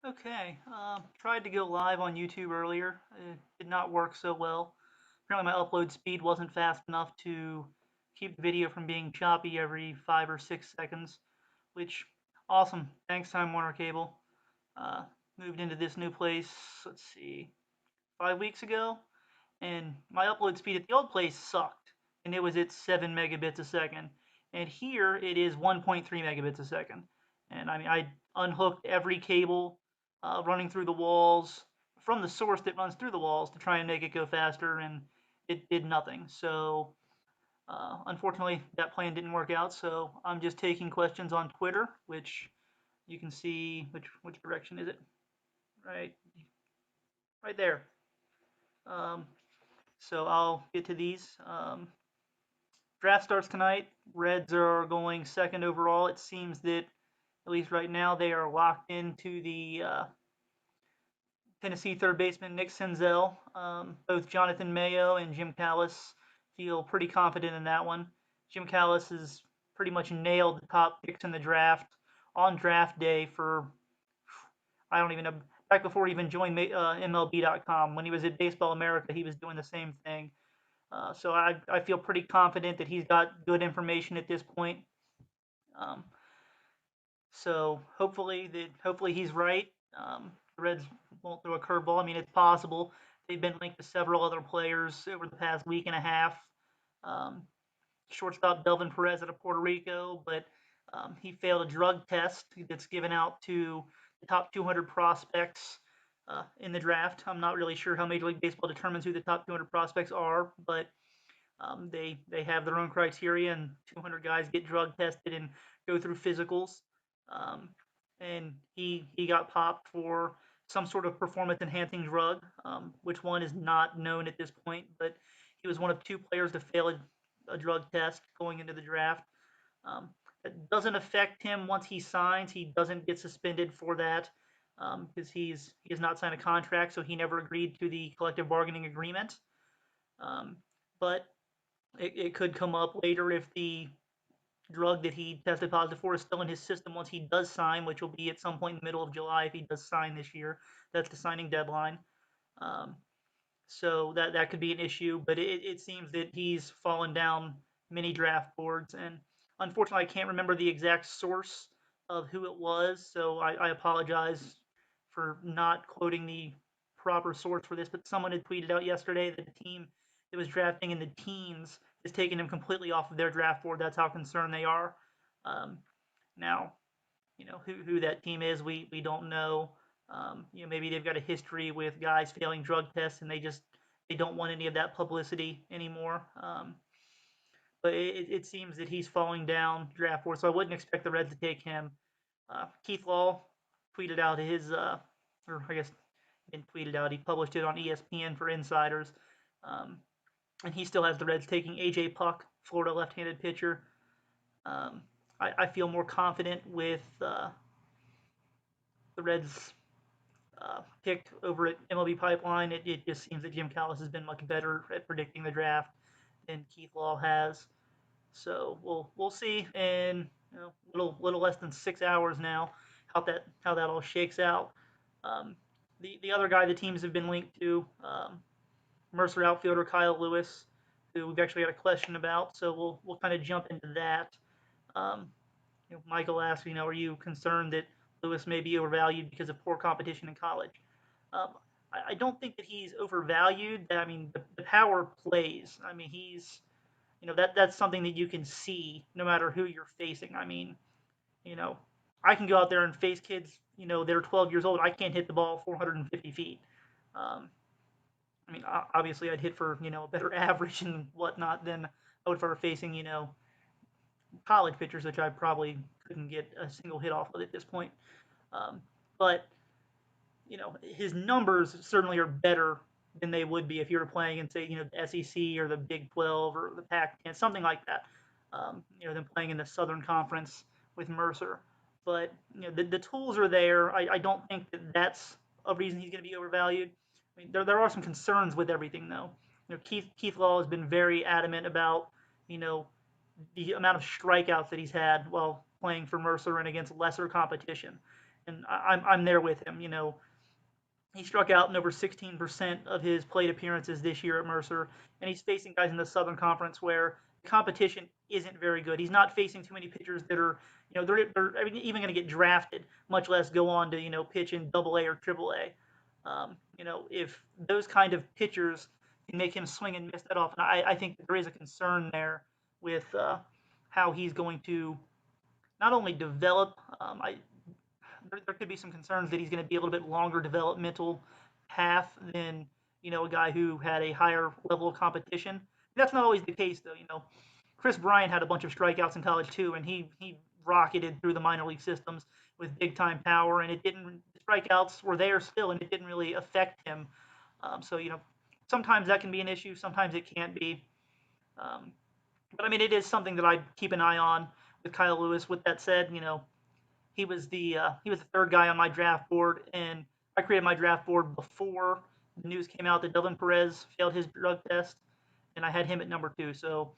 Okay, tried to go live on YouTube earlier. It did not work so well. Apparently my upload speed wasn't fast enough to keep the video from being choppy every 5 or 6 seconds, which, awesome. Thanks, Time Warner Cable. Uh, Moved into this new place, let's see, 5 weeks ago, and my upload speed at the old place sucked, and it was at 7 megabits a second. And here it is 1.3 megabits a second. And I mean, I unhooked every cable running through the walls from the source that runs through the walls to try and make it go faster, and it did nothing. So, unfortunately, that plan didn't work out. So I'm just taking questions on Twitter, which you can see. Which direction is it? Right, right there. Um, so I'll get to these. Draft starts tonight. Reds are going second overall. It seems that, at least right now, they are locked into the Tennessee third baseman Nick Senzel. Both Jonathan Mayo and Jim Callis feel pretty confident in that one. Jim Callis has pretty much nailed the top picks in the draft on draft day for, I don't even know, back before he even joined MLB.com. When he was at Baseball America, he was doing the same thing. So I feel pretty confident that he's got good information at this point. Um, so hopefully he's right. The Reds won't throw a curveball. I mean, it's possible. They've been linked to several other players over the past week and a half. Um, Shortstop Delvin Perez out of Puerto Rico, but he failed a drug test that's given out to the top 200 prospects in the draft. I'm not really sure how Major League Baseball determines who the top 200 prospects are, but they have their own criteria, and 200 guys get drug tested and go through physicals. Um, and he got popped for some sort of performance enhancing drug, which one is not known at this point. But he was one of two players to fail a drug test going into the draft. Um, it doesn't affect him once he signs. He doesn't get suspended for that because he has not signed a contract, so he never agreed to the collective bargaining agreement. Um, but it could come up later if the drug that he tested positive for is still in his system once he does sign, which will be at some point in the middle of July if he does sign this year. That's the signing deadline. Um, so that could be an issue, but it seems that he's fallen down many draft boards, and unfortunately, I can't remember the exact source of who it was, so I apologize for not quoting the proper source for this. But someone had tweeted out yesterday that the team that was drafting in the teens is taking him completely off of their draft board. That's how concerned they are. Um, Now, who that team is, we don't know. Maybe they've got a history with guys failing drug tests, and they don't want any of that publicity anymore. But it seems that he's falling down draft board, so I wouldn't expect the Reds to take him. Keith Law tweeted out or I guess he didn't tweet it out. He published it on ESPN for insiders, um, and he still has the Reds taking AJ Puck, Florida left-handed pitcher. Um, I feel more confident with the Reds pick over at MLB Pipeline. It just seems that Jim Callis has been much better at predicting the draft than Keith Law has. So we'll see in little less than 6 hours now how that all shakes out. Um, the other guy the teams have been linked to, Mercer outfielder Kyle Lewis, who we've actually got a question about. So we'll kind of jump into that. Um, Michael asked, are you concerned that Lewis may be overvalued because of poor competition in college? Um, I don't think that he's overvalued. I mean, the power plays. I mean, that's something that you can see no matter who you're facing. I mean, you know, I can go out there and face kids, they're 12 years old. I can't hit the ball 450 feet. Um, I mean, obviously, I'd hit for, a better average and whatnot than I would if I were facing, college pitchers, which I probably couldn't get a single hit off of at this point. Um, but his numbers certainly are better than they would be if you were playing in, say, the SEC or the Big 12 or the Pac-10, something like that. Than playing in the Southern Conference with Mercer. But the tools are there. I don't think that that's a reason he's going to be overvalued. I mean, there are some concerns with everything though. Keith Law has been very adamant about you know the amount of strikeouts that he's had while playing for Mercer and against lesser competition. and I'm there with him. He struck out in over 16% of his plate appearances this year at Mercer, and he's facing guys in the Southern Conference where the competition isn't very good. He's not facing too many pitchers that are, they're even going to get drafted, much less go on to, pitch in Double A or Triple A. If those kind of pitchers can make him swing and miss that often, I think there is a concern there with how he's going to not only develop. There could be some concerns that he's going to be a little bit longer developmental path than a guy who had a higher level of competition. That's not always the case though. Chris Bryant had a bunch of strikeouts in college too, and he rocketed through the minor league systems with big time power, and it didn't. The strikeouts were there still, and it didn't really affect him. So sometimes that can be an issue, sometimes it can't be. Um, but I mean, it is something that I keep an eye on with Kyle Lewis. With that said, he was the third guy on my draft board, and I created my draft board before the news came out that Delvin Perez failed his drug test, and I had him at number 2. So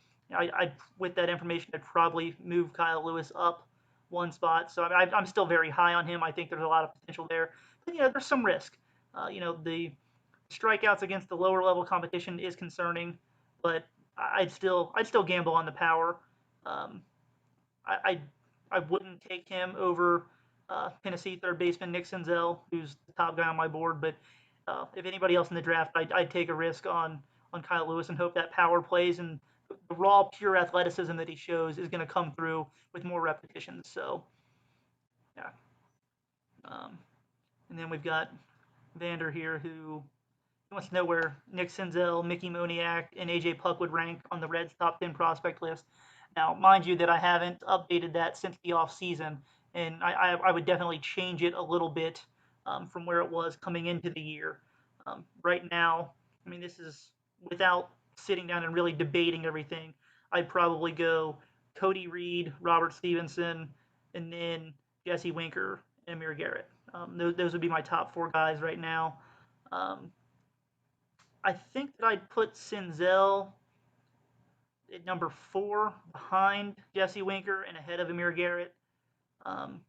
with that information, I'd probably move Kyle Lewis up one spot. So I'm still very high on him. I think there's a lot of potential there, but there's some risk. The strikeouts against the lower level competition is concerning, but I'd still gamble on the power. Um, I I wouldn't take him over Tennessee third baseman Nick Senzel, who's the top guy on my board. But if anybody else in the draft, I'd take a risk on Kyle Lewis and hope that power plays and the raw, pure athleticism that he shows is going to come through with more repetitions. So yeah. Um, and then we've got Vander here who wants to know where Nick Senzel, Mickey Moniak, and AJ Puck would rank on the Reds' top 10 prospect list. Now, mind you, that I haven't updated that since the offseason, and I would definitely change it a little bit from where it was coming into the year. Right now, I mean, this is without sitting down and really debating everything. I'd probably go Cody Reed, Robert Stevenson, and then Jesse Winker and Amir Garrett. Those would be my top 4 guys right now. Um, I think that I'd put Senzel at number 4 behind Jesse Winker and ahead of Amir Garrett. Um,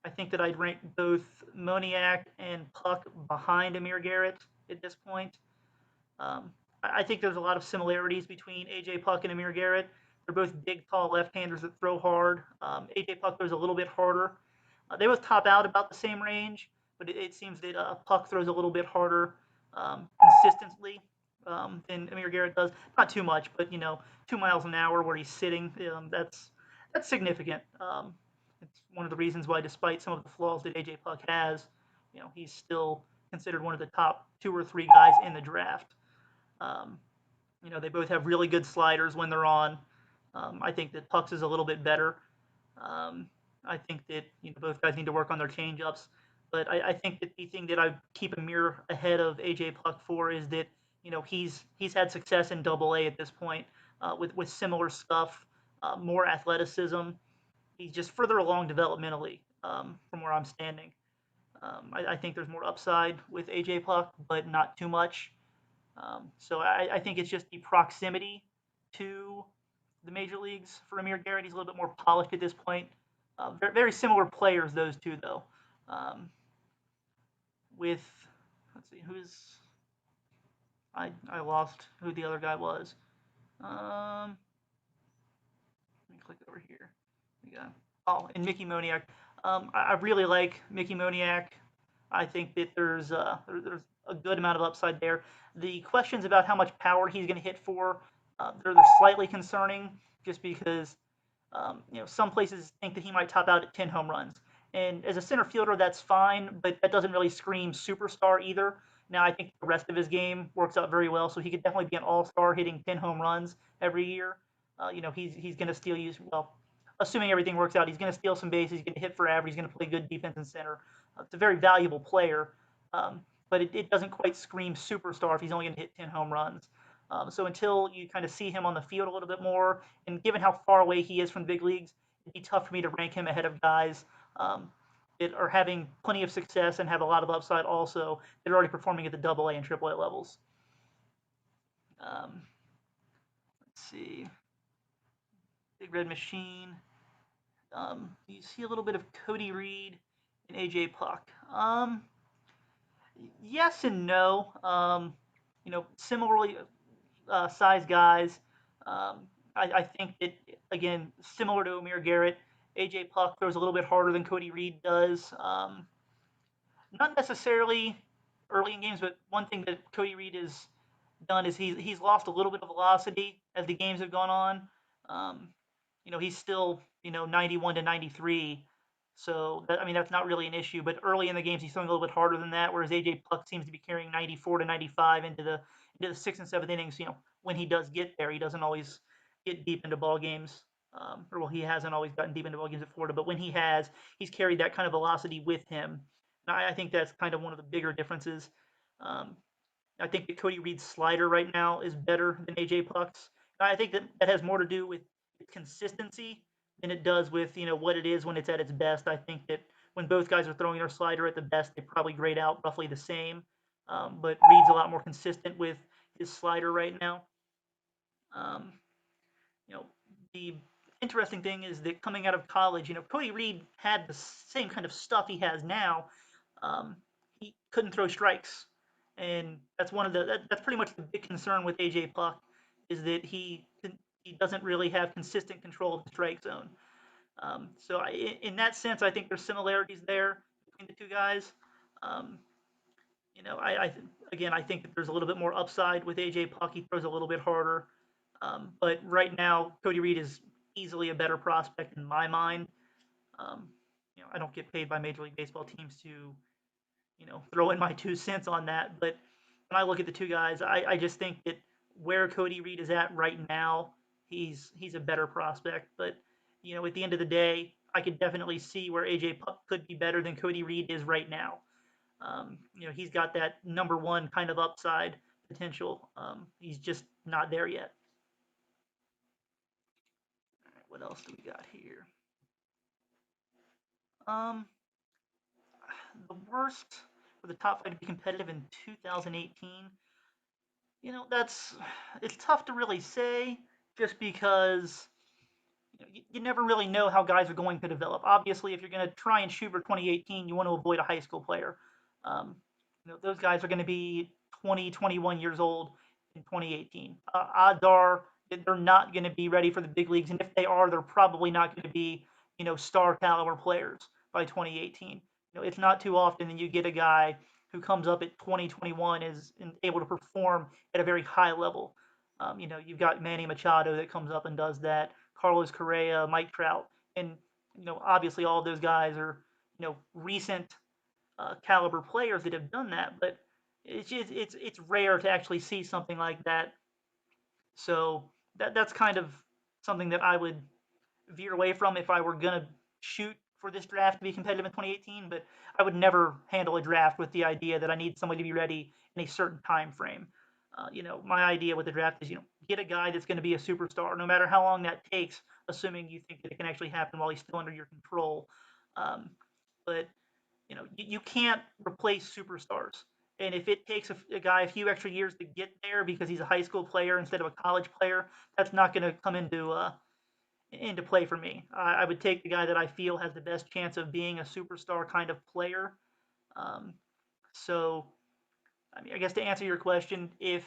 I think that I'd rank both Moniak and Puck behind Amir Garrett at this point. Um, I think there's a lot of similarities between AJ Puck and Amir Garrett. They're both big, tall left-handers that throw hard. AJ Puck throws a little bit harder. They both top out about the same range, but it seems that Puck throws a little bit harder consistently than Amir Garrett does. Not too much, but 2 miles an hour where he's sitting, that's significant. It's one of the reasons why, despite some of the flaws that AJ Puck has, he's still considered one of the top 2 or 3 guys in the draft. Um, they both have really good sliders when they're on. I think that Puck's is a little bit better. Um, I think that both guys need to work on their changeups. But I think that the thing that I keep Amir ahead of AJ Puck for is that he's had success in Double A at this point with similar stuff, more athleticism. He's just further along developmentally from where I'm standing. I think there's more upside with AJ Puck, but not too much. So I think it's just the proximity to the major leagues for Amir Garrett. He's a little bit more polished at this point. Very, very similar players, those two, though. Um, with, let's see, I lost who the other guy was. Let me click over here. We got, and Mickey Moniak. I really like Mickey Moniak. I think that there's a good amount of upside there. The questions about how much power he's going to hit for, they're slightly concerning, just because some places think that he might top out at 10 home runs. And as a center fielder, that's fine, but that doesn't really scream superstar either. Now, I think the rest of his game works out very well, so he could definitely be an all-star hitting 10 home runs every year. He's going to steal you, well, assuming everything works out, he's going to steal some bases, he's going to hit for average, he's going to play good defense in center. It's a very valuable player, but it doesn't quite scream superstar if he's only going to hit 10 home runs. So until you kind of see him on the field a little bit more, and given how far away he is from the big leagues, it'd be tough for me to rank him ahead of guys that are having plenty of success and have a lot of upside also that are already performing at the Double A and Triple A levels. Let's see. Big Red Machine. You see a little bit of Cody Reed and AJ Puck. Yes and no. Similarly size guys. I think that again, similar to Amir Garrett, AJ Puck throws a little bit harder than Cody Reed does. Not necessarily early in games, but one thing that Cody Reed has done is he's lost a little bit of velocity as the games have gone on. Um, he's still 91 to 93, so that, I mean that's not really an issue. But early in the games, he's throwing a little bit harder than that. Whereas AJ Puck seems to be carrying 94 to 95 into the sixth and seventh innings. When he does get there, he doesn't always get deep into ball games. Or well, he hasn't always gotten deep into ball games at Florida, but when he has, he's carried that kind of velocity with him. And I think that's kind of one of the bigger differences. Um, I think that Cody Reed's slider right now is better than AJ Puck's. I think that has more to do with consistency than it does with what it is when it's at its best. I think that when both guys are throwing their slider at the best, they probably grade out roughly the same. But Reed's a lot more consistent with his slider right now. Um, you know, the interesting thing is that coming out of college, Cody Reed had the same kind of stuff he has now. He couldn't throw strikes, and that's one of that's pretty much the big concern with AJ Puck is that he doesn't really have consistent control of the strike zone. So in that sense, I think there's similarities there between the two guys. Um, again, I think that there's a little bit more upside with AJ Puck. He throws a little bit harder, but right now Cody Reed is easily a better prospect in my mind. Um, I don't get paid by Major League Baseball teams to throw in my 2 cents on that. But when I look at the two guys, I just think that where Cody Reed is at right now, he's a better prospect. But at the end of the day, I could definitely see where AJ Puck could be better than Cody Reed is right now. He's got that number one kind of upside potential. He's just not there yet. All right, what else do we got here? Um, the worst for the top five to be competitive in 2018. That's it's tough to really say just because you never really know how guys are going to develop. Obviously, if you're going to try and shoot for 2018, you want to avoid a high school player. Um, those guys are going to be 20, 21 years old in 2018. Odds are that they're not going to be ready for the big leagues, and if they are, they're probably not going to be star caliber players by 2018. It's not too often that you get a guy who comes up at 2021 is able to perform at a very high level. You've got Manny Machado that comes up and does that. Carlos Correa, Mike Trout, and obviously all of those guys are recent caliber players that have done that, but it's rare to actually see something like that. So that's kind of something that I would veer away from if I were gonna shoot for this draft to be competitive in 2018. But I would never handle a draft with the idea that I need somebody to be ready in a certain time frame. My idea with the draft is get a guy that's going to be a superstar, no matter how long that takes, assuming you think that it can actually happen while he's still under your control. Um, but you can't replace superstars. And if it takes a guy a few extra years to get there because he's a high school player instead of a college player, that's not going to come into play for me. I would take the guy that I feel has the best chance of being a superstar kind of player. Um, so, I mean, I guess to answer your question, if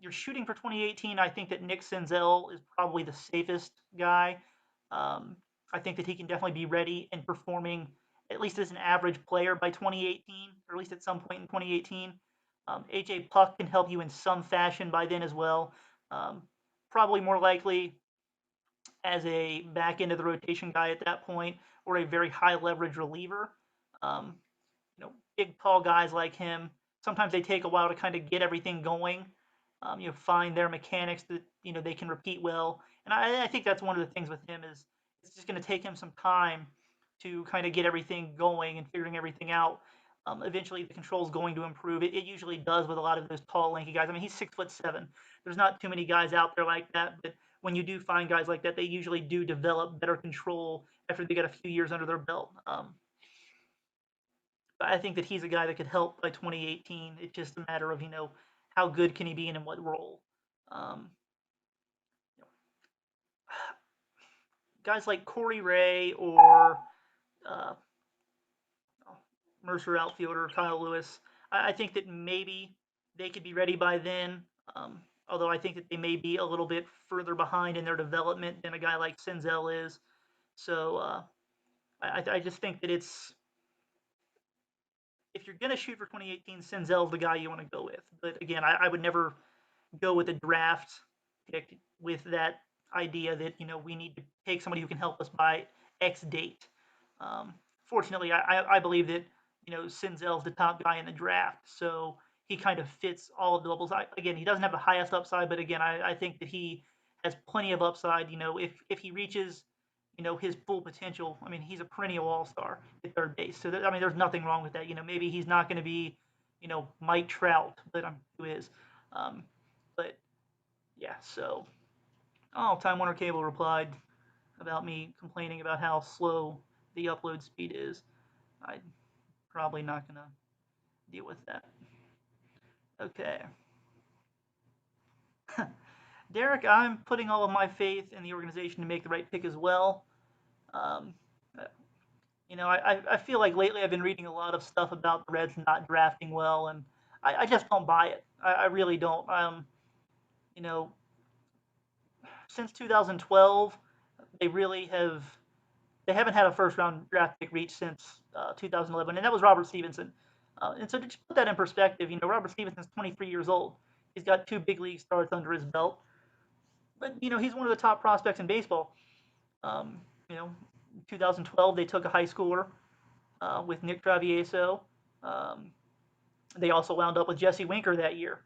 you're shooting for 2018, I think that Nick Senzel is probably the safest guy. Um, I think that he can definitely be ready and performing at least as an average player by 2018, or at least at some point in 2018. AJ Puck can help you in some fashion by then as well. Um, Probably more likely as a back end of the rotation guy at that point, or a very high leverage reliever. Um, Big tall guys like him, sometimes they take a while to kind of get everything going. Find their mechanics that they can repeat well, and I think that's one of the things with him is it's just going to take him some time to kind of get everything going and figuring everything out. Eventually, the control is going to improve. It usually does with a lot of those tall, lanky guys. I mean, he's 6'7". There's not too many guys out there like that, but when you do find guys like that, they usually do develop better control after they get a few years under their belt. I think that he's a guy that could help by 2018. It's just a matter of how good can he be and in what role. Um, Guys like Corey Ray or uh, Mercer outfielder Kyle Lewis. I think that maybe they could be ready by then. Um, Although I think that they may be a little bit further behind in their development than a guy like Senzel is. So I just think that it's if you're gonna shoot for 2018, Senzel's the guy you want to go with. But again, I would never go with a draft pick with that idea that we need to take somebody who can help us by X date. Um, Fortunately, I believe that Senzel's the top guy in the draft, so he kind of fits all of the levels. Again, he doesn't have the highest upside, but again, I think that he has plenty of upside. If he reaches his full potential, I mean, he's a perennial all-star at third base. So I mean, there's nothing wrong with that. Maybe he's not going to be Mike Trout, but who is. Um, but yeah, so Time Warner Cable replied about me complaining about how slow the upload speed is. I'm probably not gonna deal with that. Okay. Derek, I'm putting all of my faith in the organization to make the right pick as well. Um, uh, I feel like lately I've been reading a lot of stuff about the Reds not drafting well, and I just don't buy it. I really don't. You know, since 2012, they really have they haven't had a first round draft pick reach since 2011, and that was Robert Stevenson. And so to just put that in perspective, Robert Stevenson's 23 years old. He's got two big league starts under his belt, but he's one of the top prospects in baseball. Um, you know, 2012 they took a high schooler with Nick Travieso. Um, they also wound up with Jesse Winker that year.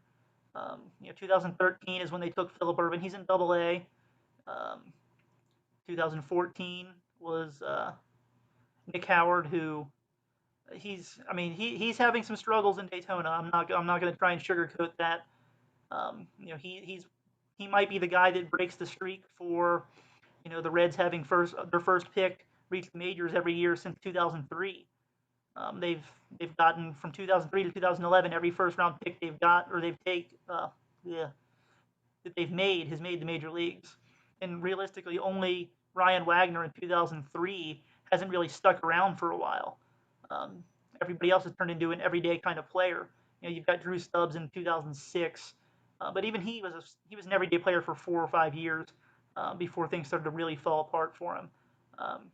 2013 is when they took Philip Ervin. He's in Double A. Um, 2014 was Nick Howard, who he's having some struggles in Daytona. I'm not going to try and sugarcoat that. He might be the guy that breaks the streak for the Reds having their first pick reach the majors every year since 2003. They've gotten from 2003 to 2011 every first round pick they've got or they've take yeah that they've made has made the major leagues. And realistically, only Ryan Wagner in 2003 hasn't really stuck around for a while. Um, Everybody else has turned into an everyday kind of player. You've got Drew Stubbs in 2006, but even he was an everyday player for 4 or 5 years before things started to really fall apart for him. Um,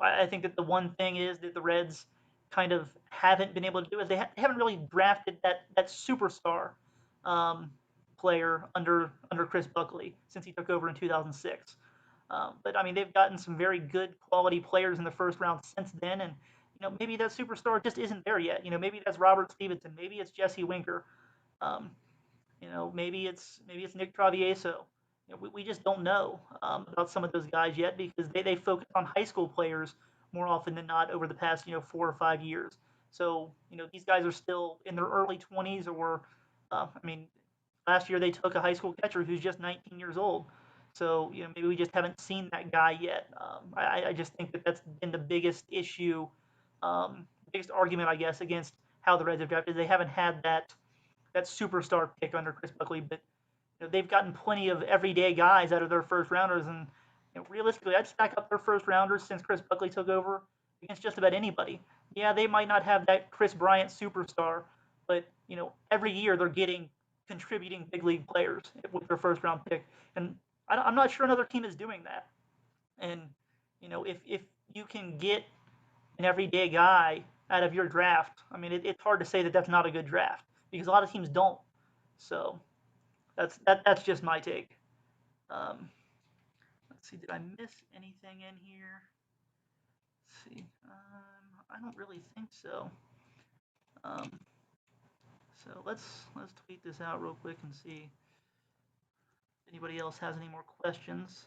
I think that the one thing is that the Reds kind of haven't been able to do is they haven't really drafted that superstar um, player under Chris Buckley since he took over in 2006. But I mean, they've gotten some very good quality players in the first round since then, and maybe that superstar just isn't there yet. Maybe that's Robert Stevenson, maybe it's Jesse Winker, um, maybe it's Nick Travieso. We just don't know about some of those guys yet because they focus on high school players more often than not over the past 4 or 5 years. So these guys are still in their early 20s or I mean last year they took a high school catcher who's just 19 years old. So maybe we just haven't seen that guy yet. I just think that that's been the biggest issue, biggest argument I guess against how the Reds have drafted. They haven't had that superstar pick under Chris Buckley, but they've gotten plenty of everyday guys out of their first rounders, and realistically, I'd stack up their first rounders since Chris Buckley took over against just about anybody. Yeah, they might not have that Chris Bryant superstar, but every year they're getting contributing big league players with their first round pick, and I'm not sure another team is doing that. And if you can get an everyday guy out of your draft, I mean, it's hard to say that that's not a good draft because a lot of teams don't. So that's just my take. Um, let's see, did I miss anything in here? Let's see, I don't really think so. Um, so let's tweet this out real quick and see if anybody else has any more questions.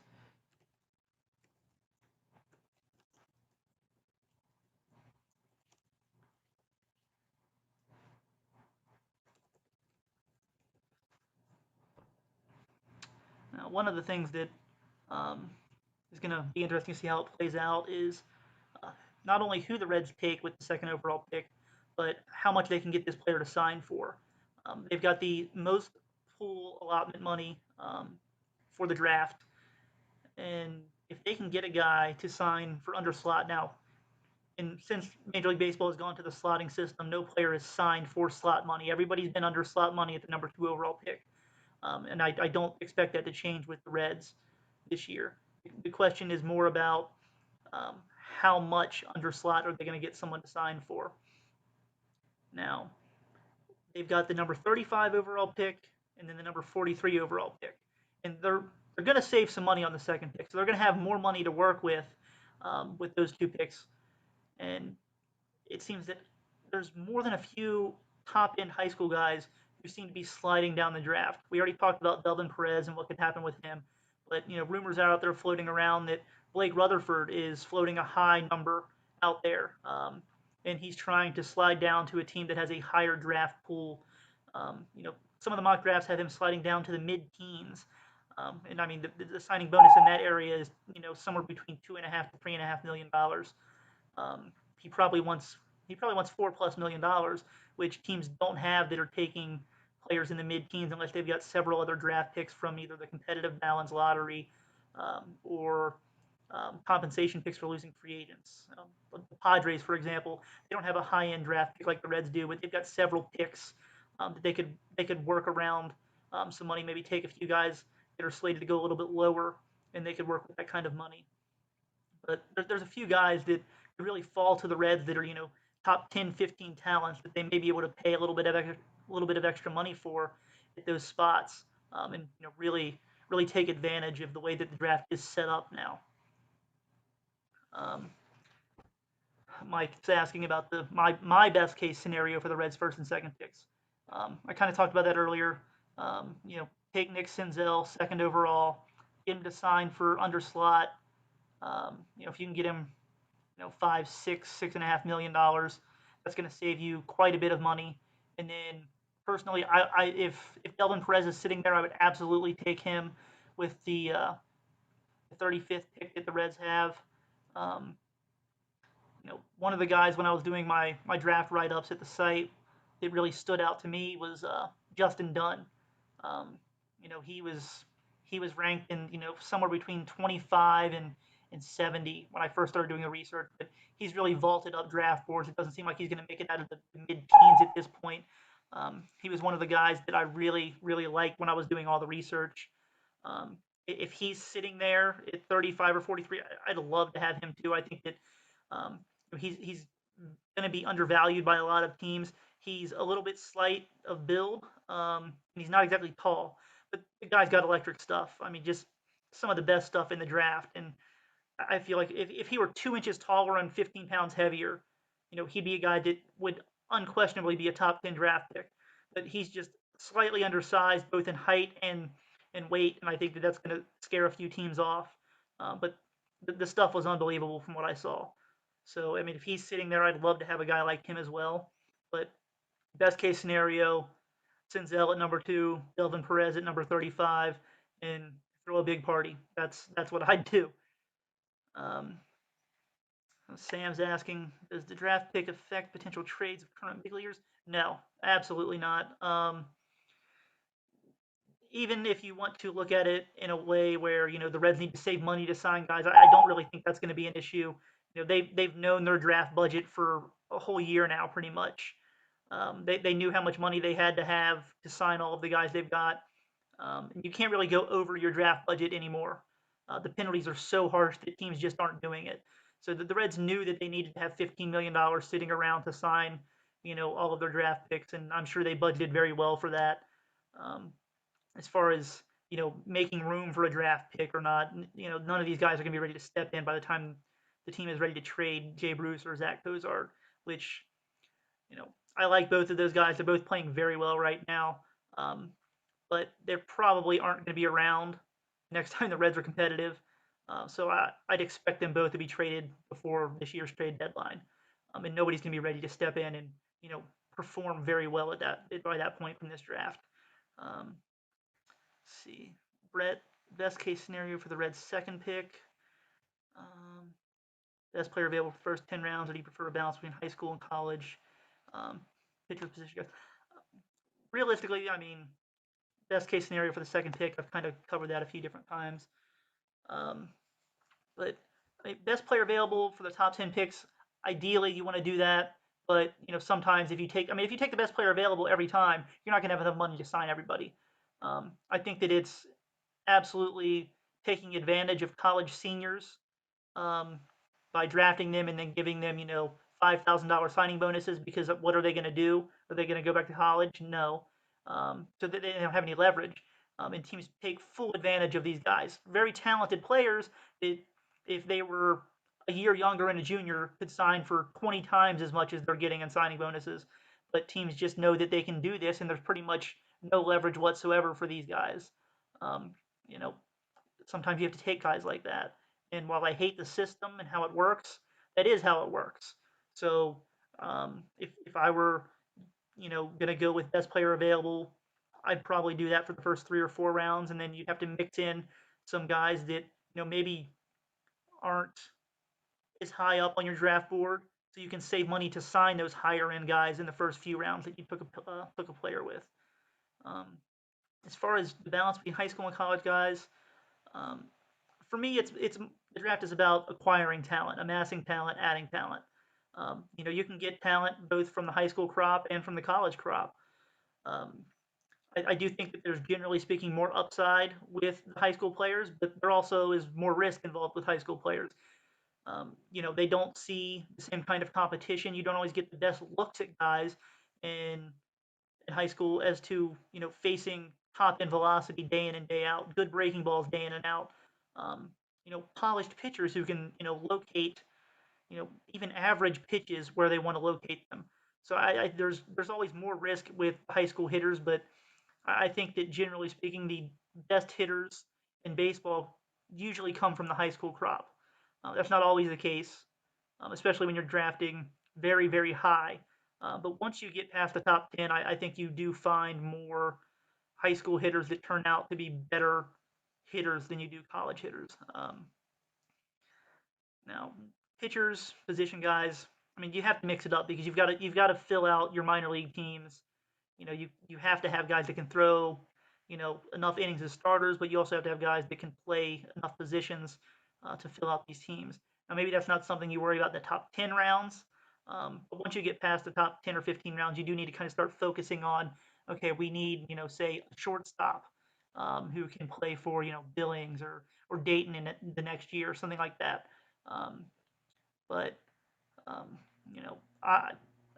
Now, one of the things that um, is going to be interesting to see how it plays out is uh, not only who the Reds take with the second overall pick, but how much they can get this player to sign for. They've got the most pool allotment money for the draft, and if they can get a guy to sign for under slot now, And since Major League Baseball has gone to the slotting system, no player is signed for slot money. Everybody's been under slot money at the number 2 overall pick. And I don't expect that to change with the Reds this year. The question is more about how much under slot are they going to get someone to sign for. Now, they've got the number 35 overall pick and then the number 43 overall pick. And they're going to save some money on the second pick. So they're going to have more money to work with those two picks. And it seems that there's more than a few top end high school guys who seem to be sliding down the draft. We already talked about Delvin Perez and what could happen with him, but rumors are out there floating around that Blake Rutherford is floating a high number out there, and he's trying to slide down to a team that has a higher draft pool. Some of the mock drafts have him sliding down to the mid-teens. And I mean, the signing bonus in that area is somewhere between $2.5 to $3.5 million. Um, he probably wants $4+ million, which teams don't have that are taking players in the mid-teens unless they've got several other draft picks from either the competitive balance lottery or compensation picks for losing free agents. The Padres, for example, they don't have a high-end draft pick like the Reds do, but they've got several picks that they could work around some money, maybe take a few guys that are slated to go a little bit lower, and they could work with that kind of money. But there's a few guys that really fall to the Reds that are top 10, 15 talents that they may be able to pay a little bit of extra money for at those spots, and really take advantage of the way that the draft is set up now. Um, Mike's asking about my best case scenario for the Reds' first and second picks. I kind of talked about that earlier. Take Nick Senzel, second overall, get him to sign for under slot. If you can get him, 5, 6, $6.5 million, that's going to save you quite a bit of money. And then personally, if Delvin Perez is sitting there, I would absolutely take him with the 35th pick that the Reds have. Um, One of the guys when I was doing my draft write ups at the site that really stood out to me was Justin Dunn. Um, he was ranked in somewhere between 25 and 70 when I first started doing the research, but he's really vaulted up draft boards. It doesn't seem like he's going to make it out of the mid-teens at this point. He was one of the guys that I really really liked when I was doing all the research. If he's sitting there at 35 or 43, I'd love to have him too. I think that um, he's going to be undervalued by a lot of teams. He's a little bit slight of build, and he's not exactly tall, but the guy's got electric stuff. I mean, just some of the best stuff in the draft. And I feel like if he were 2 inches taller and 15 pounds heavier, he'd be a guy that would unquestionably be a top 10 draft pick. But he's just slightly undersized, both in height and weight, and I think that that's going to scare a few teams off. But the stuff was unbelievable from what I saw. So I mean, if he's sitting there, I'd love to have a guy like him as well. But best case scenario, Senzel at number 2, Delvin Perez at number 35, and throw a big party. That's what I'd do. Um, Sam's asking, does the draft pick affect potential trades of current big leaguers? No, absolutely not. Even if you want to look at it in a way where the Reds need to save money to sign guys, I don't really think that's going to be an issue. They've known their draft budget for a whole year now, pretty much. They knew how much money they had to have to sign all of the guys they've got. And you can't really go over your draft budget anymore. The penalties are so harsh that teams just aren't doing it. So the Reds knew that they needed to have $15 million sitting around to sign, all of their draft picks, and I'm sure they budgeted very well for that. Um, as far as making room for a draft pick or not, none of these guys are going to be ready to step in by the time the team is ready to trade Jay Bruce or Zach Cozart, which I like both of those guys. They're both playing very well right now. Um, but they probably aren't going to be around next time the Reds are competitive. So I'd expect them both to be traded before this year's trade deadline, and nobody's going to be ready to step in and perform very well at that by that point from this draft. Let's see, Brett, best case scenario for the Reds' second pick. Um, Best player available for first 10 rounds. Or do you prefer a balance between high school and college? Um, Pitcher position guys. Realistically, I mean, best case scenario for the second pick. I've kind of covered that a few different times. Um, but I mean, best player available for the top 10 picks. Ideally, you want to do that, but sometimes if you take the best player available every time, you're not going to have enough money to sign everybody. I think that it's absolutely taking advantage of college seniors um, by drafting them and then giving them, $5,000 signing bonuses because what are they going to do? Are they going to go back to college? No. So that they don't have any leverage. And teams take full advantage of these guys. Very talented players that, if they were a year younger and a junior, could sign for 20 times as much as they're getting in signing bonuses. But teams just know that they can do this, and there's pretty much no leverage whatsoever for these guys. Um, you know, Sometimes you have to take guys like that. And while I hate the system and how it works, that is how it works. So if I were, gonna go with best player available, I'd probably do that for the first 3 or 4 rounds, and then you'd have to mix in some guys that maybe aren't as high up on your draft board, so you can save money to sign those higher end guys in the first few rounds that you took a player with. Um, as far as the balance between high school and college guys, um, for me, it's the draft is about acquiring talent, amassing talent, adding talent. You can get talent both from the high school crop and from the college crop. Um, I do think that there's, generally speaking, more upside with the high school players, but there also is more risk involved with high school players. They don't see the same kind of competition. You don't always get the best looks at guys in high school as to facing top end velocity day in and day out, good breaking balls day in and out. Polished pitchers who can locate even average pitches where they want to locate them. So there's always more risk with high school hitters, but I think that, generally speaking, the best hitters in baseball usually come from the high school crop. That's not always the case, especially when you're drafting very, very high. But once you get past the top 10, I think you do find more high school hitters that turn out to be better hitters than you do college hitters. Now, pitchers, position guys, I mean, you have to mix it up because you've got to fill out your minor league teams. You have to have guys that can throw, enough innings as starters, but you also have to have guys that can play enough positions to fill out these teams. Now, maybe that's not something you worry about in the top 10 rounds, but once you get past the top 10 or 15 rounds, you do need to kind of start focusing on, okay, we need, say, a shortstop who can play for, Billings or Dayton in the next year or something like that. Um, but um, you know, I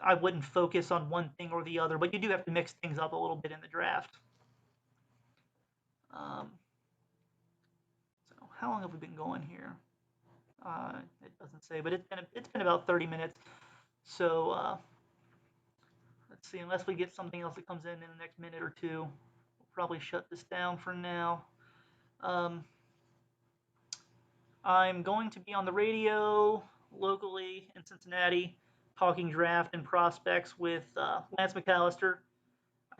I wouldn't focus on one thing or the other, but you do have to mix things up a little bit in the draft. Um, so how long have we been going here? It doesn't say, but it's been about 30 minutes. So let's see. Unless we get something else that comes in the next minute or two, we'll probably shut this down for now. Um, I'm going to be on the radio locally in Cincinnati, talking draft and prospects with Lance McAllister.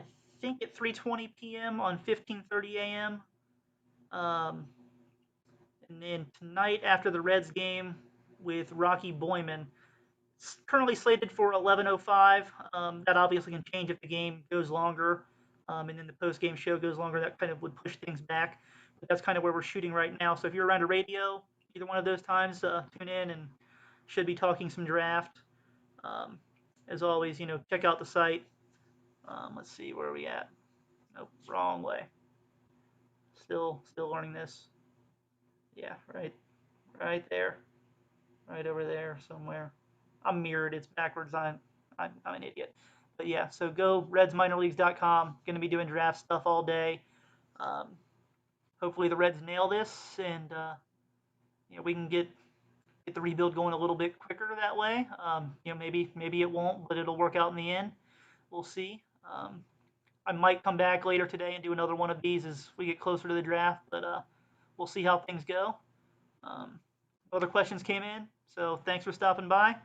I think at 3:20 p.m. on 15:30 a.m. Um, and then tonight after the Reds game with Rocky Boyman. It's currently slated for 11:05. That obviously can change if the game goes longer, and then the post-game show goes longer. That kind of would push things back. But that's kind of where we're shooting right now. So if you're around a radio, either one of those times, tune in and should be talking some draft. Um, as always, check out the site. Let's see, where are we at? Nope, wrong way. Still learning this. Yeah, right there, right over there somewhere. I'm mirrored. It's backwards. I'm an idiot. But yeah, so go RedsMinorLeagues.com. Going to be doing draft stuff all day. Um, hopefully the Reds nail this, and we can get the rebuild going a little bit quicker that way. Maybe it won't, but it'll work out in the end. We'll see. I might come back later today and do another one of these as we get closer to the draft, but we'll see how things go. Um, Other questions came in, so thanks for stopping by,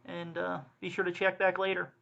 and be sure to check back later.